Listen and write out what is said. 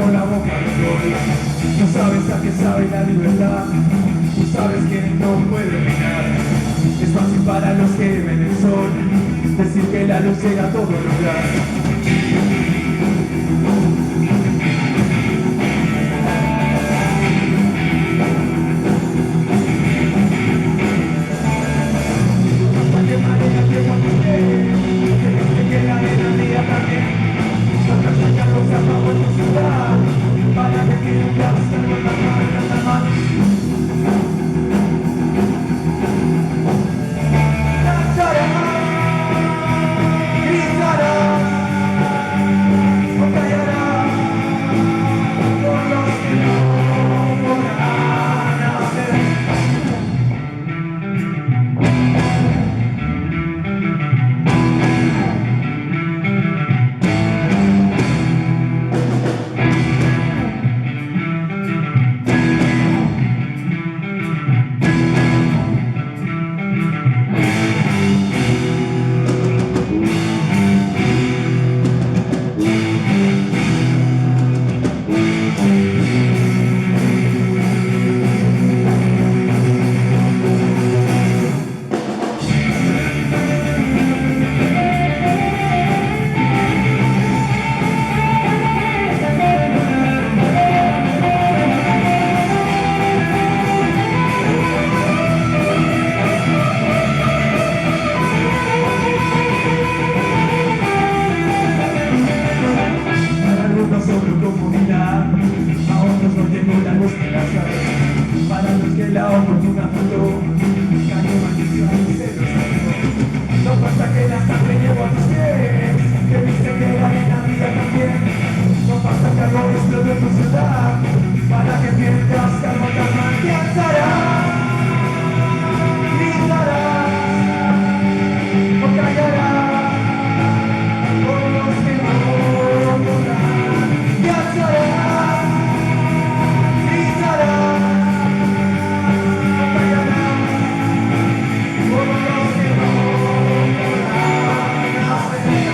cerró la boca al sol. Tú sabes a qué sabe la libertad, tú sabes que no puede reinar. Es fácil para los que ven el sol decir que la luz llega a todo lugar. A otros no llegó la luz de la sal. Para los que la oportuna faltó, cayó maldición y se los salió. No pasa que la sangre llevó a tus pies, que viste que la arena mía también. No pasa que algo explotó en tu ciudad, para que pierdas que algo tan mal te alzará. Gritarás o callarás por los que no podrán. Te alzarás, gritarás o callarás por los que no podrán hacer.